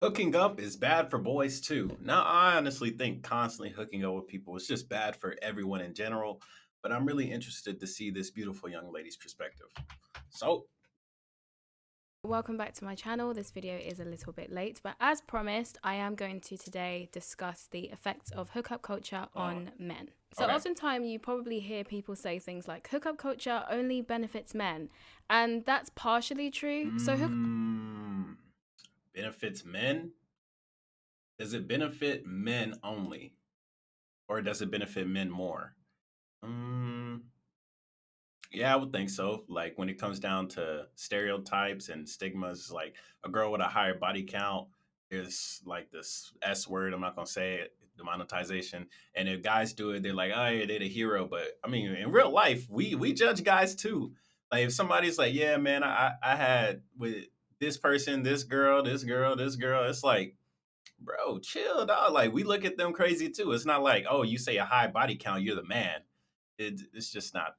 Hooking up is bad for boys too. Now, I honestly think constantly hooking up with people is just bad for everyone in general, but I'm really interested to see this beautiful young lady's perspective. So, Welcome back to my channel. This video is a little bit late, but as promised, I am going to today discuss the effects of hookup culture uh, on men. So okay. oftentimes you probably hear people say things like hookup culture only benefits men, and that's partially true. Mm, benefits men? Does it benefit men only, or does it benefit men more? Mm, yeah, I would think so. Like when it comes down to stereotypes and stigmas, like a girl with a higher body count is like this S word. I'm not gonna say it, demonetization. And if guys do it, they're like, oh, yeah, they're the hero. But I mean, in real life, we judge guys too. Like if somebody's like, yeah, man, I had with this person, this girl, this girl, this girl. It's like, bro, chill, dog. Like we look at them crazy too. It's not like, oh, you say a high body count, you're the man. It's just not.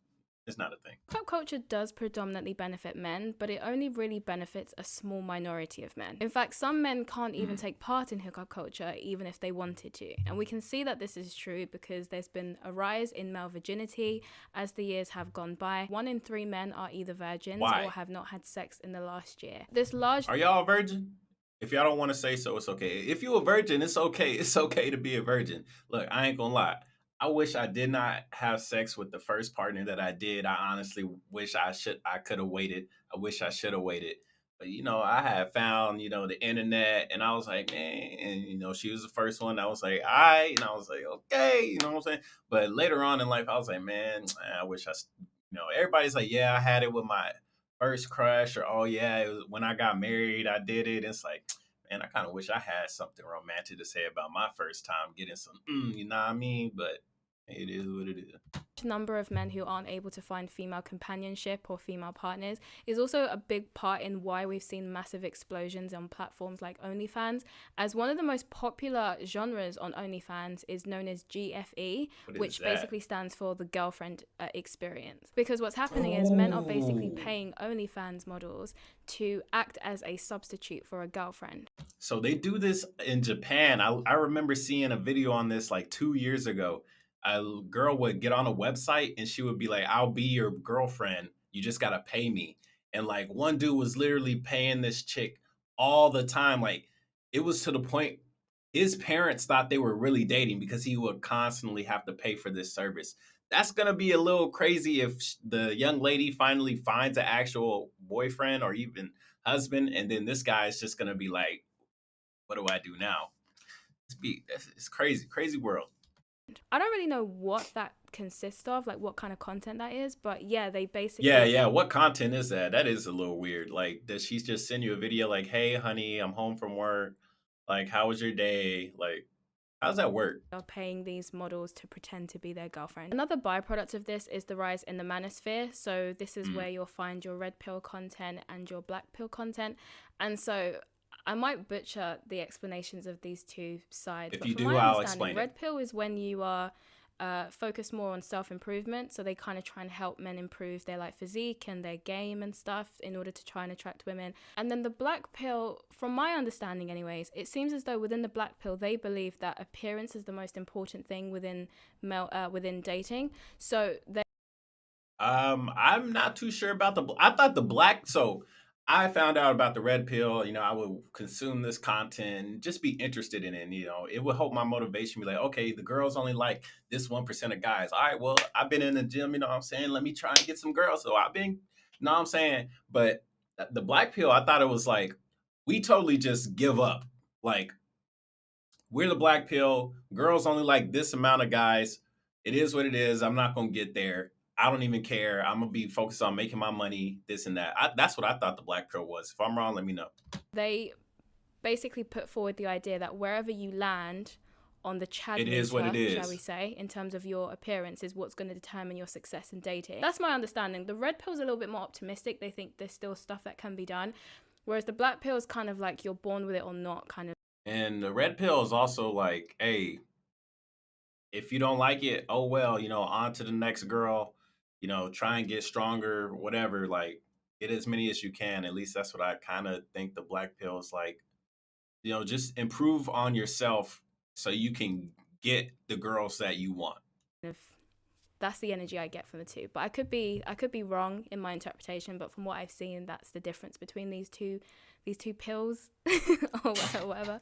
It's not a thing. Hookup culture does predominantly benefit men, but it only really benefits a small minority of men. In fact, some men can't even Mm. take part in hookup culture even if they wanted to. And we can see that this is true because there's been a rise in male virginity as the years have gone by. 1 in 3 men are either virgins or Why? have not had sex in the last year. This large Are y'all a virgin? If y'all don't want to say so, it's okay. If you a virgin, it's okay. It's okay to be a virgin. Look, I ain't gonna lie. I wish I did not have sex with the first partner that I did. I honestly wish I could have waited. I wish I should have waited. But I had found, the internet and I was like, man, and she was the first one. I was like, all right, and I was like, okay, you know what I'm saying? But later on in life, I was like, man, I wish everybody's like, yeah, I had it with my first crush, or oh yeah, it was when I got married, I did it. It's like, man, I kind of wish I had something romantic to say about my first time getting some, you know what I mean? But it is what it is. number of men who aren't able to find female companionship or female partners is also a big part in why we've seen massive explosions on platforms like OnlyFans, as one of the most popular genres on OnlyFans is known as GFE, What is which that? basically stands for the girlfriend experience. Because what's happening is men are basically Oh, paying OnlyFans models to act as a substitute for a girlfriend. so they do this in Japan. I remember seeing a video on this like 2 years ago. A girl would get on a website and she would be like, I'll be your girlfriend. You just got to pay me. And like one dude was literally paying this chick all the time. Like it was to the point his parents thought they were really dating because he would constantly have to pay for this service. That's going to be a little crazy if the young lady finally finds an actual boyfriend or even husband. And then this guy is just going to be like, what do I do now? It's crazy, crazy world. I don't really know what that consists of, like what kind of content that is, but yeah, they Yeah, basically yeah. What content is that? That is a little weird. Like, does she just send you a video like, "Hey, honey, I'm home from work. Like, how was your day? Like, how's that work?" are paying these models to pretend to be their girlfriend. Another byproduct of this is the rise in the manosphere. So this is Mm. where you'll find your red pill content and your black pill content. And so I might butcher the explanations of these two sides, If but you from do, my I'll understanding, explain it. red pill is when you are focus more on self-improvement, so they kind of try and help men improve their like physique and their game and stuff in order to try and attract women. And then the black pill, from my understanding anyways, it seems as though within the black pill they believe that appearance is the most important thing within dating, so they I'm not too sure about I thought the black. So I found out about the red pill. I would consume this content, just be interested in it. It would help my motivation. Be like, okay, the girls only like this 1% of guys. All right, well, I've been in the gym. You know what I'm saying? Let me try and get some girls. So I've been, you know what I'm saying? But the black pill, I thought it was like we totally just give up. Like we're the black pill. Girls only like this amount of guys. It is what it is. I'm not gonna get there. I don't even care. I'm gonna be focused on making my money, this and that. That's what I thought the black pill was. If I'm wrong, let me know. they basically put forward the idea that wherever you land on the Chad It is what it meter, shall we is. say, in terms of your appearance, is what's going to determine your success in dating. That's my understanding. The red pill's a little bit more optimistic. They think there's still stuff that can be done. Whereas the black pill is kind of like you're born with it or not, kind of. And the red pill is also like, hey, if you don't like it, oh well, on to the next girl. Try and get stronger, whatever. Like, get as many as you can. At least that's what I kind of think the black pill is like. just improve on yourself so you can get the girls that you want. If that's the energy I get from the two. But I could be wrong in my interpretation, but from what I've seen, that's the difference between these two pills or whatever.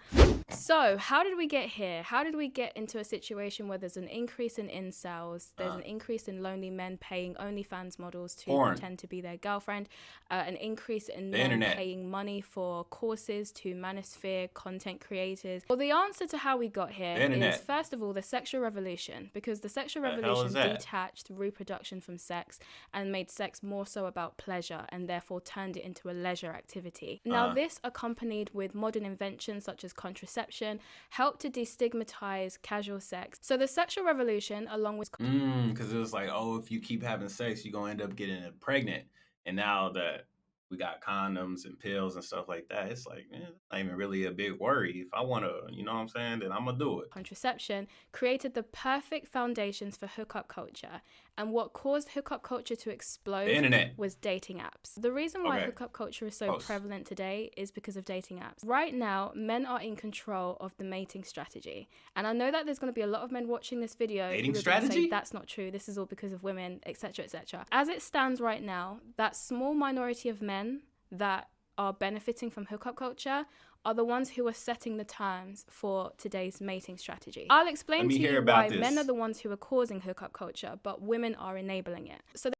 So how did we get here? How did we get into a situation where there's an increase in incels, there's an increase in lonely men paying OnlyFans models to pretend to be their girlfriend, an increase in men paying money for courses to manosphere content creators? Well, the answer to how we got here is, first of all, the sexual revolution, because the sexual revolution detached reproduction from sex and made sex more so about pleasure and therefore turned it into a leisure activity. Now, this, accompanied with modern inventions such as contraception, helped to destigmatize casual sex. So the sexual revolution, along with... Because it was like, oh, if you keep having sex, you're going to end up getting pregnant. And now that we got condoms and pills and stuff like that, it's like, man, it's not even really a big worry. If I want to, you know what I'm saying, then I'm going to do it. Contraception created the perfect foundations for hookup culture. And what caused hookup culture to explode was dating apps. The reason why hookup culture is so prevalent today is because of dating apps. Right now, men are in control of the mating strategy. And I know that there's going to be a lot of men watching this video who are going to say that's not true, this is all because of women, etc., etc. As it stands right now, that small minority of men that are benefiting from hookup culture are the ones who are setting the terms for today's mating strategy. I'll explain to you why men are the ones who are causing hookup culture, but women are enabling it. So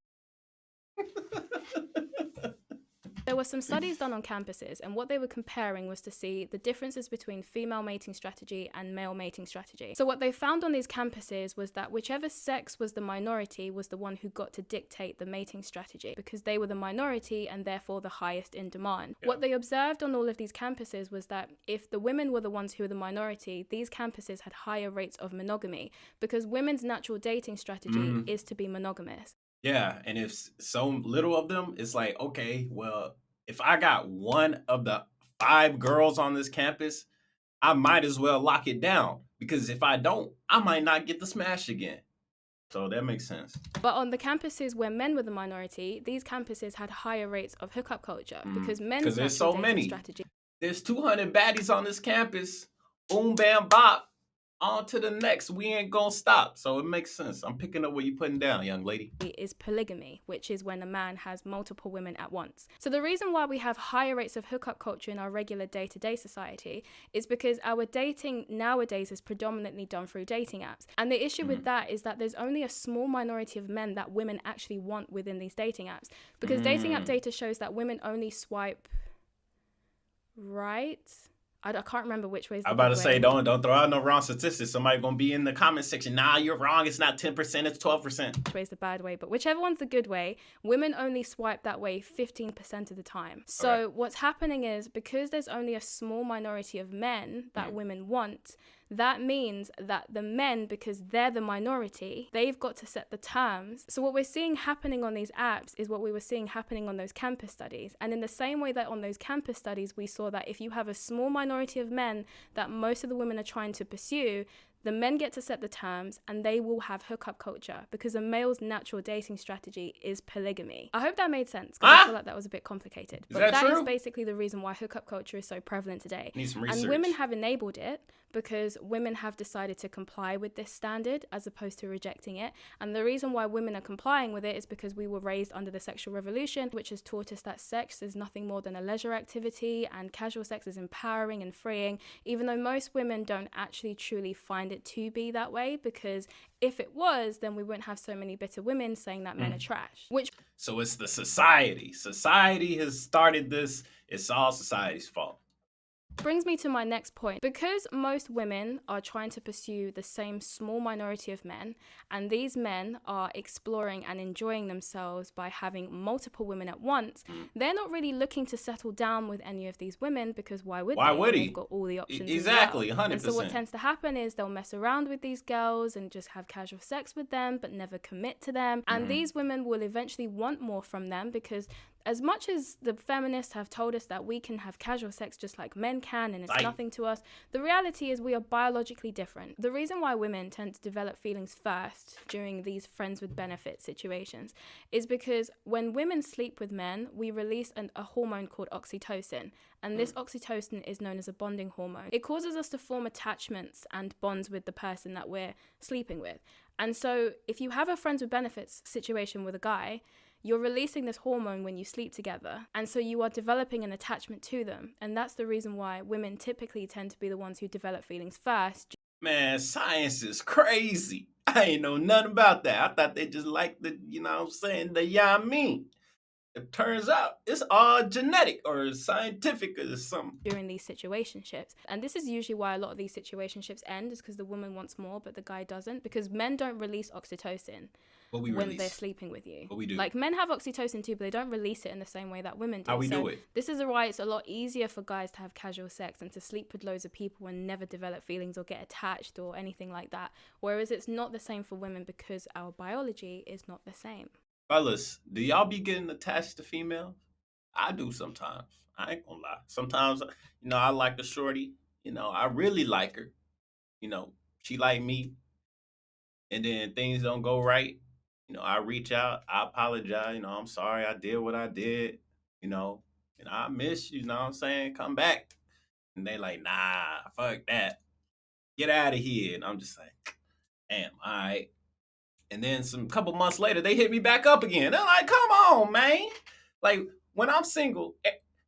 there were some studies done on campuses, and what they were comparing was to see the differences between female mating strategy and male mating strategy. So what they found on these campuses was that whichever sex was the minority was the one who got to dictate the mating strategy, because they were the minority and therefore the highest in demand. What they observed on all of these campuses was that if the women were the ones who were the minority, these campuses had higher rates of monogamy, because women's natural dating strategy is to be monogamous. Yeah, and if so little of them, it's like, okay, well, if I got one of the 5 girls on this campus, I might as well lock it down, because if I don't, I might not get the smash again. So that makes sense. But on the campuses where men were the minority, these campuses had higher rates of hookup culture, because men's natural dating strategy. There's 200 baddies on this campus. Boom, bam, bop. On to the next. We ain't gonna stop. So it makes sense. I'm picking up what you're putting down, young lady. Is polygamy, which is when a man has multiple women at once. So the reason why we have higher rates of hookup culture in our regular day-to-day society is because our dating nowadays is predominantly done through dating apps. And the issue with that is that there's only a small minority of men that women actually want within these dating apps. Because dating app data shows that women only swipe right. I can't remember which way is the I'm about to say, don't throw out no wrong statistics. Somebody gonna be in the comment section. Nah, you're wrong. It's not 10%. It's 12%. Which way is the bad way? But whichever one's the good way, women only swipe that way 15% of the time. So what's happening is, because there's only a small minority of men that women want, that means that the men, because they're the minority, they've got to set the terms. So what we're seeing happening on these apps is what we were seeing happening on those campus studies. And in the same way that on those campus studies, we saw that if you have a small minority of men that most of the women are trying to pursue, the men get to set the terms and they will have hookup culture, because a male's natural dating strategy is polygamy. I hope that made sense, because I feel like that was a bit complicated. But that is basically the reason why hookup culture is so prevalent today. Need some research. And women have enabled it because women have decided to comply with this standard as opposed to rejecting it. And the reason why women are complying with it is because we were raised under the sexual revolution, which has taught us that sex is nothing more than a leisure activity and casual sex is empowering and freeing, even though most women don't actually truly find it to be that way, because if it was, then we wouldn't have so many bitter women saying that men are trash. So it's the society. Society has started this. It's all society's fault. Brings me to my next point. Because most women are trying to pursue the same small minority of men, and these men are exploring and enjoying themselves by having multiple women at once, they're not really looking to settle down with any of these women, because why would they? They've got all the options. Exactly, as well. 100%. And so what tends to happen is they'll mess around with these girls and just have casual sex with them, but never commit to them. And these women will eventually want more from them, because as much as the feminists have told us that we can have casual sex just like men can and it's nothing to us, the reality is we are biologically different. The reason why women tend to develop feelings first during these friends with benefit situations is because when women sleep with men, we release a hormone called oxytocin. And this oxytocin is known as a bonding hormone. It causes us to form attachments and bonds with the person that we're sleeping with. And so if you have a friends with benefits situation with a guy, you're releasing this hormone when you sleep together. And so you are developing an attachment to them. And that's the reason why women typically tend to be the ones who develop feelings first. Man, science is crazy. I ain't know nothing about that. I thought they just liked the, the yummy. It turns out it's all genetic or scientific or something. During these situationships. And this is usually why a lot of these situationships end, is because the woman wants more, but the guy doesn't. Because men don't release oxytocin when they're sleeping with you. What we do? Like, men have oxytocin too, but they don't release it in the same way that women do. How we do it? This is why it's a lot easier for guys to have casual sex and to sleep with loads of people and never develop feelings or get attached or anything like that. Whereas it's not the same for women because our biology is not the same. Fellas, do y'all be getting attached to females? I do sometimes. I ain't gonna lie. Sometimes, I like a shorty. I really like her. She like me. And then things don't go right. I reach out. I apologize. I'm sorry I did what I did. And I miss you. You know what I'm saying? Come back. And they like, nah, fuck that. Get out of here. And I'm just like, damn, all right. And then some couple months later, they hit me back up again. They're like, come on, man. Like, when I'm single,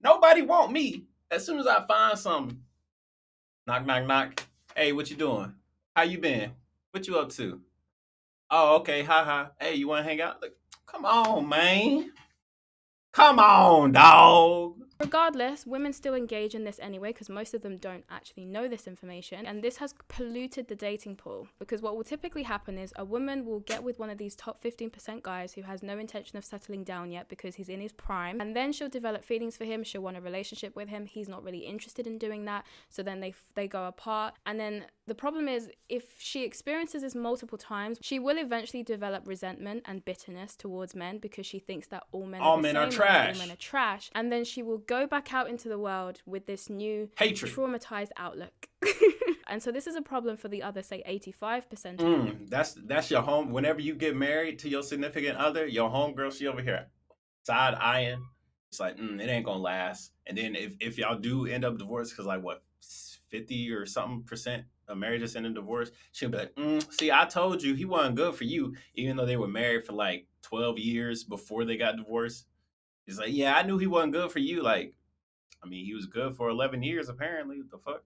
nobody want me. As soon as I find something, knock, knock, knock. Hey, what you doing? How you been? What you up to? Oh, okay, haha. Hey, you want to hang out? Like, come on, man. Come on, dog. Regardless, women still engage in this anyway because most of them don't actually know this information, and this has polluted the dating pool, because what will typically happen is a woman will get with one of these top 15% guys who has no intention of settling down yet because he's in his prime, and then she'll develop feelings for him, she'll want a relationship with him, he's not really interested in doing that, so then they go apart. And then the problem is, if she experiences this multiple times, she will eventually develop resentment and bitterness towards men because she thinks that all men are trash. All men are trash. And then she will go back out into the world with this new hatred, traumatized outlook. And so this is a problem for the other, say, 85%. That's your home. Whenever you get married to your significant other, your homegirl, she over here side eyeing. It's like, it ain't gonna last. And then if y'all do end up divorced, because like what, 50 or something percent of marriages end in divorce, she'll be like, see, I told you he wasn't good for you, even though they were married for like 12 years before they got divorced. It's like, yeah, I knew he wasn't good for you. Like, I mean, he was good for 11 years, apparently. What the fuck?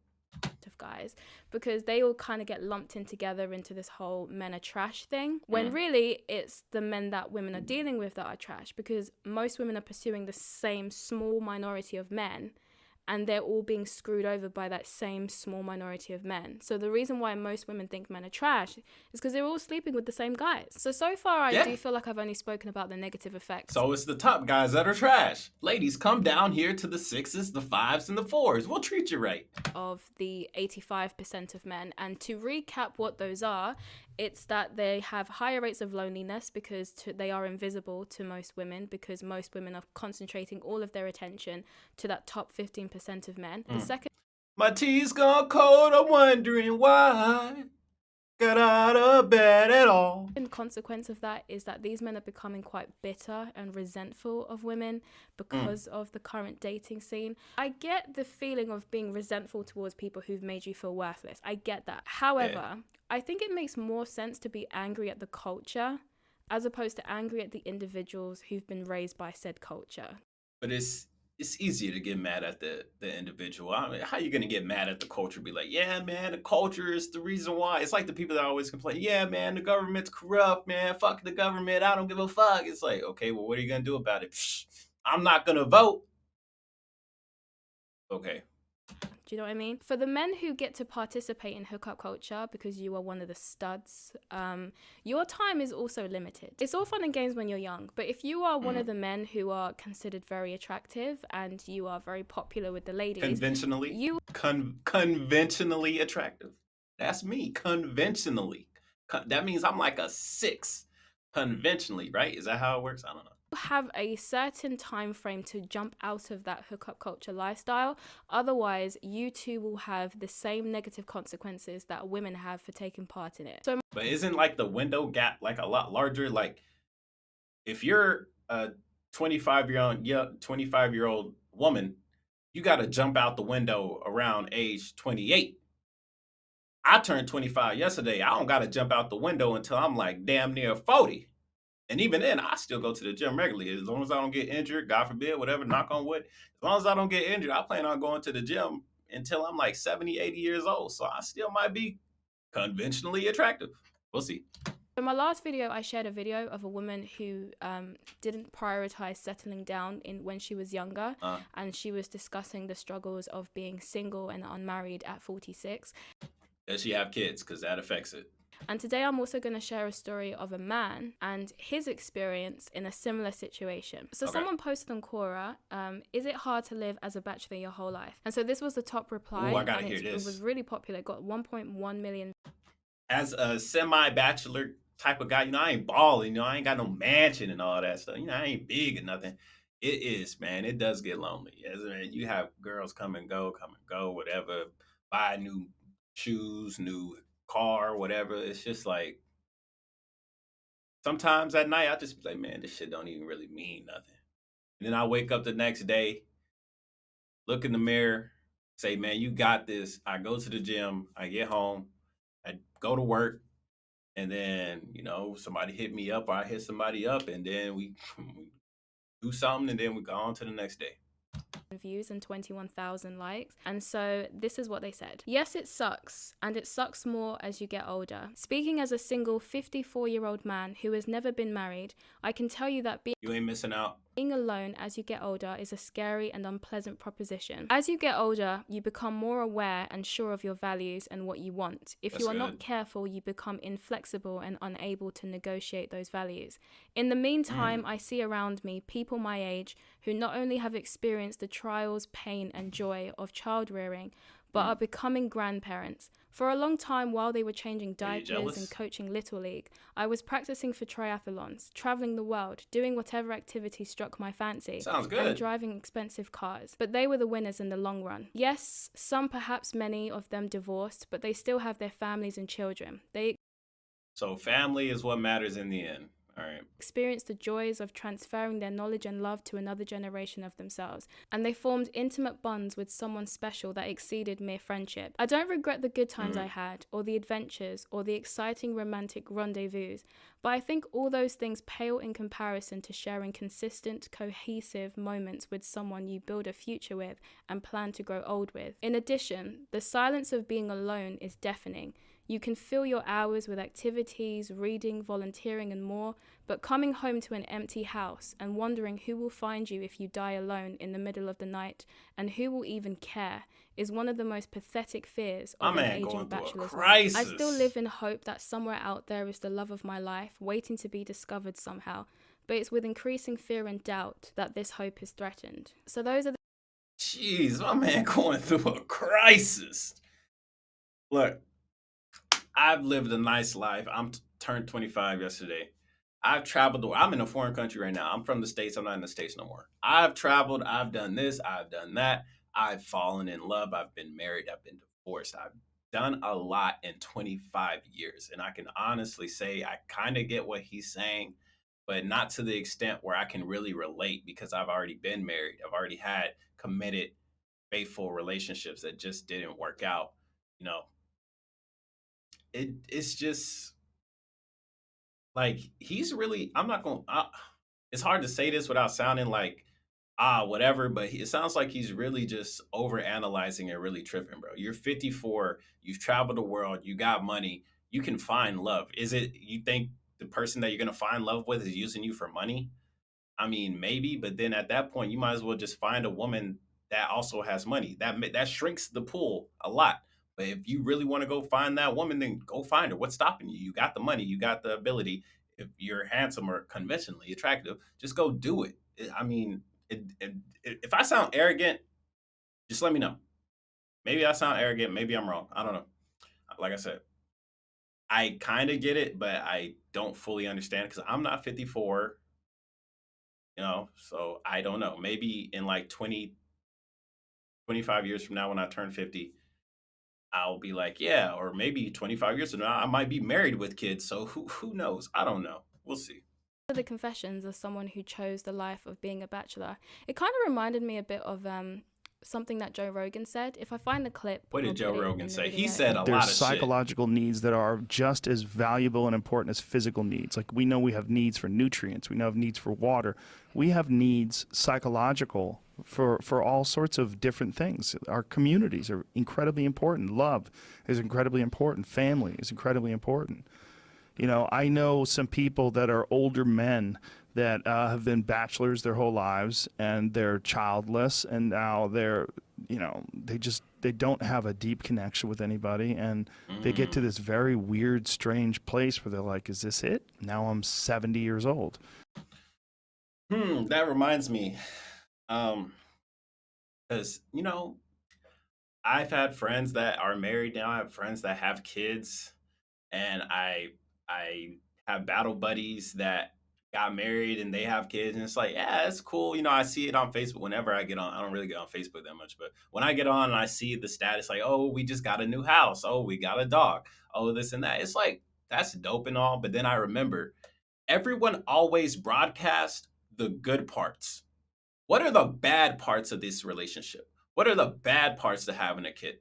Of guys, because they all kind of get lumped in together into this whole men are trash thing, when really it's the men that women are dealing with that are trash, because most women are pursuing the same small minority of men, and they're all being screwed over by that same small minority of men. So the reason why most women think men are trash is because they're all sleeping with the same guys. So far, I do feel like I've only spoken about the negative effects. So it's the top guys that are trash. Ladies, come down here to the 6s, the 5s, and the 4s. We'll treat you right. Of the 85% of men. And to recap what those are, it's that they have higher rates of loneliness because they are invisible to most women, because most women are concentrating all of their attention to that top 15% of men. The second, my tea's gone cold, I'm wondering why. Get out of bed at all. And consequence of that is that these men are becoming quite bitter and resentful of women because of the current dating scene. I get the feeling of being resentful towards people who've made you feel worthless. I get that. However, I think it makes more sense to be angry at the culture as opposed to angry at the individuals who've been raised by said culture. But it's easier to get mad at the individual. I mean, how you gonna get mad at the culture? Be like, yeah, man, the culture is the reason why. It's like the people that always complain, yeah, man, the government's corrupt, man. Fuck the government. I don't give a fuck. It's like, okay, well, what are you gonna do about it? I'm not gonna vote. Okay. Do you know what I mean? For the men who get to participate in hookup culture because you are one of the studs, your time is also limited. It's all fun and games when you're young, but if you are one of the men who are considered very attractive and you are very popular with the ladies, conventionally, conventionally attractive. That's me. Conventionally, that means I'm like a 6. Conventionally, right? Is that how it works? I don't know. have a certain time frame to jump out of that hookup culture lifestyle. Otherwise, you too will have the same negative consequences that women have for taking part in it. So But isn't like the window gap like a lot larger? Like if you're a 25-year old woman, you got to jump out the window around age 28. I turned 25 yesterday. I don't got to jump out the window until I'm like damn near 40. And even then, I still go to the gym regularly. As long as I don't get injured, God forbid, whatever, knock on wood. As long as I don't get injured, I plan on going to the gym until I'm like 70, 80 years old. So I still might be conventionally attractive. We'll see. in my last video, I shared a video of a woman who didn't prioritize settling down when she was younger, and she was discussing the struggles of being single and unmarried at 46. Does she have kids? Because that affects it. And today I'm also going to share a story of a man and his experience in a similar situation. So someone posted on Quora, is it hard to live as a bachelor your whole life? And so this was the top reply. Ooh, I gotta hear this. It was really popular. It got 1.1 million. As a semi-bachelor type of guy, I ain't balling, I ain't got no mansion and all that stuff. I ain't big or nothing. It is, man. It does get lonely. You have girls come and go, whatever, buy new shoes, new car, whatever. It's just like sometimes at night I just be like, man, this shit don't even really mean nothing. And then I wake up the next day, look in the mirror, say, man, you got this. I go to the gym, I get home, I go to work, and then, somebody hit me up or I hit somebody up, and then we do something, and then we go on to the next day. Views and 21,000 likes. And so this is what they said. Yes, it sucks, and it sucks more as you get older. Speaking as a single 54-year-old man who has never been married, I can tell you that you ain't missing out. Being alone as you get older is a scary and unpleasant proposition. As you get older, you become more aware and sure of your values and what you want. If you are not careful, you become inflexible and unable to negotiate those values. In the meantime, I see around me people my age who not only have experienced the trials, pain, and joy of child rearing, but are becoming grandparents. For a long time, while they were changing diapers and coaching Little League, I was practicing for triathlons, traveling the world, doing whatever activity struck my fancy. Sounds good. And driving expensive cars. But they were the winners in the long run. Yes, some, perhaps many of them divorced, but they still have their families and children. So family is what matters in the end. All right. Experienced the joys of transferring their knowledge and love to another generation of themselves, and they formed intimate bonds with someone special that exceeded mere friendship. I don't regret the good times I had, or the adventures, or the exciting romantic rendezvous, but I think all those things pale in comparison to sharing consistent, cohesive moments with someone you build a future with and plan to grow old with. In addition, the silence of being alone is deafening. You can fill your hours with activities, reading, volunteering, and more, but coming home to an empty house and wondering who will find you if you die alone in the middle of the night and who will even care is one of the most pathetic fears of an aging bachelor's life. I still live in hope that somewhere out there is the love of my life, waiting to be discovered somehow, but it's with increasing fear and doubt that this hope is threatened. So those are the... Jeez, my man going through a crisis. Look, I've lived a nice life. I'm turned 25 yesterday. I've traveled. I'm in a foreign country right now. I'm from the States. I'm not in the States no more. I've traveled. I've done this. I've done that. I've fallen in love. I've been married. I've been divorced. I've done a lot in 25 years. And I can honestly say I kind of get what he's saying, but not to the extent where I can really relate because I've already been married. I've already had committed, faithful relationships that just didn't work out. It's just like he's really. I'm not going. It's hard to say this without sounding like whatever, but it sounds like he's really just over analyzing and really tripping, bro. You're 54. You've traveled the world. You got money. You can find love. Is it you think the person that you're gonna find love with is using you for money? I mean, maybe, but then at that point, you might as well just find a woman that also has money. That shrinks the pool a lot. But if you really want to go find that woman, then go find her. What's stopping you? You got the money, you got the ability. If you're handsome or conventionally attractive, just go do it. I mean, if I sound arrogant, just let me know. Maybe I sound arrogant. Maybe I'm wrong. I don't know. Like I said, I kind of get it, but I don't fully understand because I'm not 54. So I don't know. Maybe in like 20, 25 years from now when I turn 50, I'll be like, yeah, or maybe 25 years from now I might be married with kids. So who knows? I don't know. We'll see. The confessions as someone who chose the life of being a bachelor, it kind of reminded me a bit of something that Joe Rogan said. If I find the clip, What I'll did Joe put it Rogan in the say? He video. said a There's lot of shit. psychological needs that are just as valuable and important as physical needs. Like we know we have needs for nutrients, we know have needs for water. We have needs psychological for all sorts of different things. Our communities are incredibly important. Love is incredibly important. Family is incredibly important. I know some people that are older men that have been bachelors their whole lives and they're childless, and now they don't have a deep connection with anybody, and they get to Mm. this very weird, strange place where they're like, "Is this it? Now I'm 70 years old." That reminds me. Um, because I've had friends that are married now. I have friends that have kids, and I have battle buddies that got married and they have kids, and it's like, yeah, it's cool. I see it on Facebook whenever I get on. I don't really get on Facebook that much, but when I get on and I see the status, like, oh, we just got a new house. Oh, we got a dog. Oh, this and that. It's like that's dope and all, but then I remember everyone always broadcasts the good parts. What are the bad parts of this relationship? What are the bad parts to having a kid?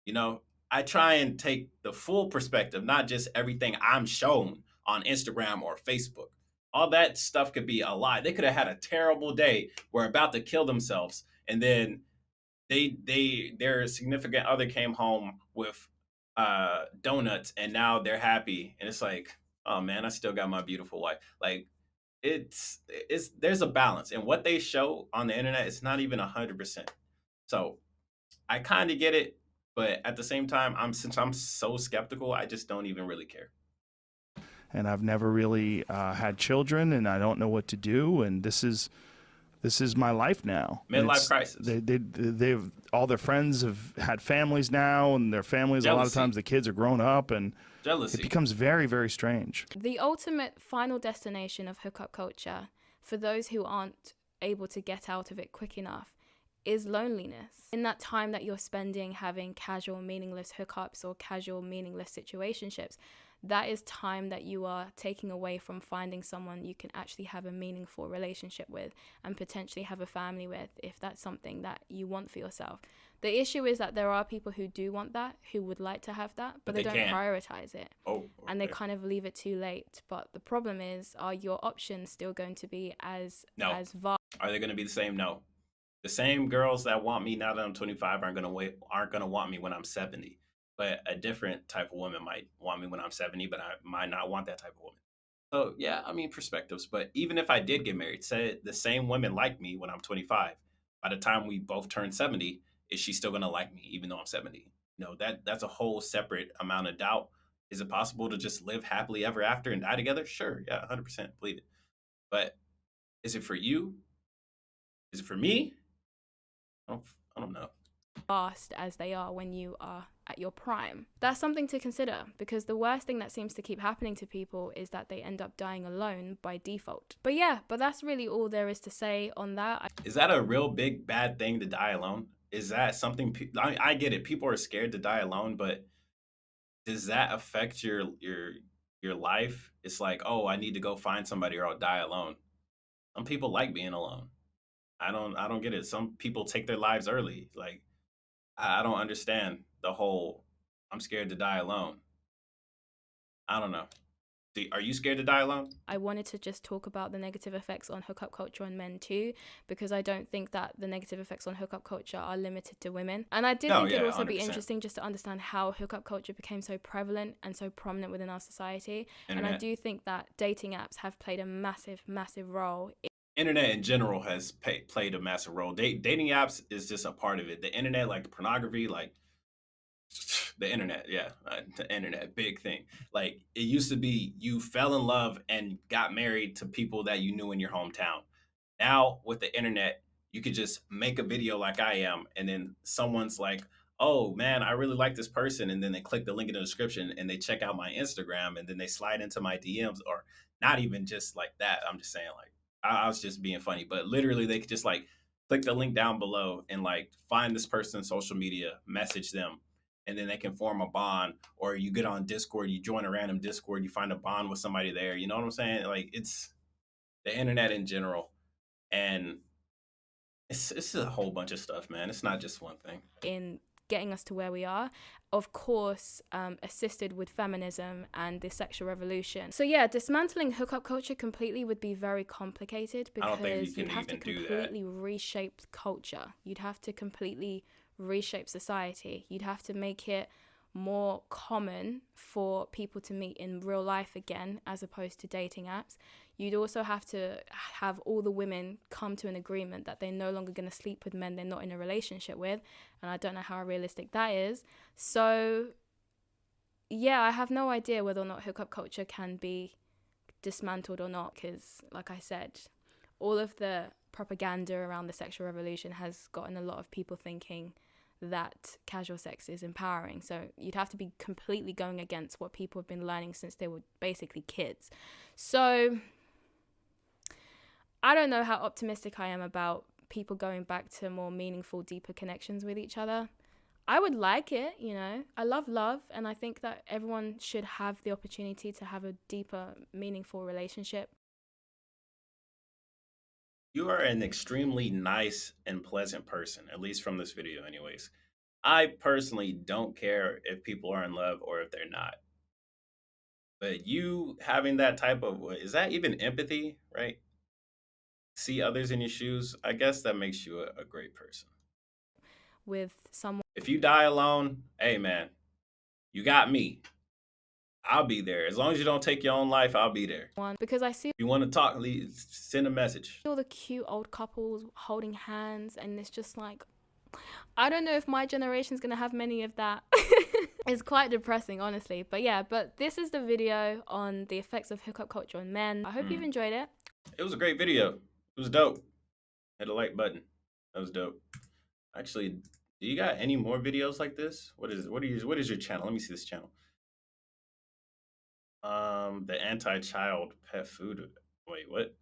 You know, I try and take the full perspective, not just everything I'm shown on Instagram or Facebook. All that stuff could be a lie. They could have had a terrible day, were about to kill themselves, and then their significant other came home with donuts, and now they're happy. And it's like, oh man, I still got my beautiful wife. Like it's there's a balance, and what they show on the internet is not even 100%. So I kind of get it, but at the same time, since I'm so skeptical, I just don't even really care. And I've never really had children, and I don't know what to do. And this is my life now. And Midlife crisis, they've all their friends have had families now, and their families, a lot of jealousy, times the kids are grown up, and it jealousy. becomes very, very strange. The ultimate final destination of hookup culture, for those who aren't able to get out of it quick enough, is loneliness. In that time that you're spending having casual, meaningless hookups or casual, meaningless situationships, that is time that you are taking away from finding someone you can actually have a meaningful relationship with and potentially have a family with, if that's something that you want for yourself. The issue is that there are people who do want that, who would like to have that, but they don't can't. prioritize it. Oh, And they okay. kind of leave it too late. But the problem is, are your options still going to be No. as vast? Are they going to be the same? No. The same girls that want me now that I'm 25 aren't going to want me when I'm 70. But a different type of woman might want me when I'm 70, but I might not want that type of woman. So yeah, I mean perspectives. But even if I did get married, say the same women like me when I'm 25, by the time we both turn 70, is she still gonna like me even though I'm 70? That's a whole separate amount of doubt. Is it possible to just live happily ever after and die together? Sure, yeah, 100% believe it. But is it for you? Is it for me? I don't know. Fast as they are when you are at your prime. That's something to consider, because the worst thing that seems to keep happening to people is that they end up dying alone by default. But that's really all there is to say on that. Is that a real big bad thing to die alone? Is that something? I get it. People are scared to die alone, but does that affect your life? It's like, oh, I need to go find somebody or I'll die alone. Some people like being alone. I don't get it. Some people take their lives early. Like I don't understand the whole I'm scared to die alone. I don't know. Are you scared to die alone? I wanted to just talk about the negative effects on hookup culture on men too, because I don't think that the negative effects on hookup culture are limited to women. And I did No, think it'd yeah, also be 100%. interesting just to understand how hookup culture became so prevalent and so prominent within our society. And I Internet. do think that dating apps have played a massive, massive role. Internet in general has played a massive role. Dating apps is just a part of it. The internet, like pornography, like the internet, yeah, the internet, big thing. Like it used to be, you fell in love and got married to people that you knew in your hometown. Now with the internet, you could just make a video like I am, and then someone's like, "Oh man, I really like this person," and then they click the link in the description and they check out my Instagram, and then they slide into my DMs, or not even just like that. I'm just saying, like, I was just being funny, but literally they could just like click the link down below and like find this person's social media, message them, and then they can form a bond. Or you get on Discord, you join a random Discord, you find a bond with somebody there. You know what I'm saying? Like it's the internet in general, and it's a whole bunch of stuff, man. It's not just one thing. In getting us to where we are, of course, assisted with feminism and the sexual revolution. So yeah, dismantling hookup culture completely would be very complicated I don't think you because can you'd have to even do that. completely reshape culture. You'd have to completely reshape society. You'd have to make it more common for people to meet in real life again, as opposed to dating apps. You'd also have to have all the women come to an agreement that they're no longer going to sleep with men they're not in a relationship with. And I don't know how realistic that is. So, yeah, I have no idea whether or not hookup culture can be dismantled or not. Because, like I said, all of the propaganda around the sexual revolution has gotten a lot of people thinking that casual sex is empowering. So you'd have to be completely going against what people have been learning since they were basically kids. So I don't know how optimistic I am about people going back to more meaningful, deeper connections with each other. I would like it, you know. I love love, and I think that everyone should have the opportunity to have a deeper, meaningful relationship. You are an extremely nice and pleasant person, at least from this video, anyways. I personally don't care if people are in love or if they're not. But you having that type of, is that even empathy, right? See others in your shoes. I guess that makes you a great person. With someone, If you die alone, hey man, you got me. I'll be there. As long as you don't take your own life, I'll be there. because I see If you want to talk, send a message. all the cute old couples holding hands, and it's just like, I don't know if my generation's gonna have many of that. It's quite depressing, honestly. But yeah, but this is the video on the effects of hookup culture on men. I hope you've enjoyed it. It was a great video. It was dope. Hit a like button. That was dope. Actually, do you got any more videos like this? What is your channel? Let me see this channel. The anti-child pet food. Wait, what?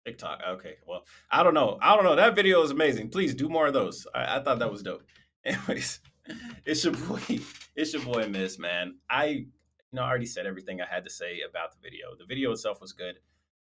TikTok. Okay. Well, I don't know. That video is amazing. Please do more of those. I thought that was dope. Anyways, it's your boy. It's your boy Miss, man. I already said everything I had to say about the video. The video itself was good.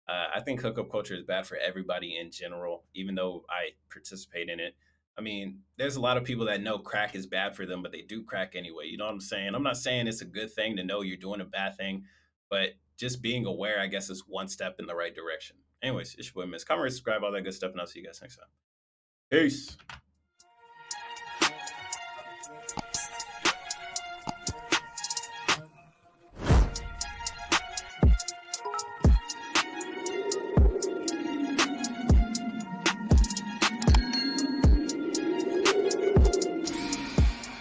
I think hookup culture is bad for everybody in general, even though I participate in it. I mean, there's a lot of people that know crack is bad for them, but they do crack anyway. You know what I'm saying? I'm not saying it's a good thing to know you're doing a bad thing, but just being aware, I guess, is one step in the right direction. Anyways, it's your boy Miss. Comment, subscribe, all that good stuff, and I'll see you guys next time. Peace.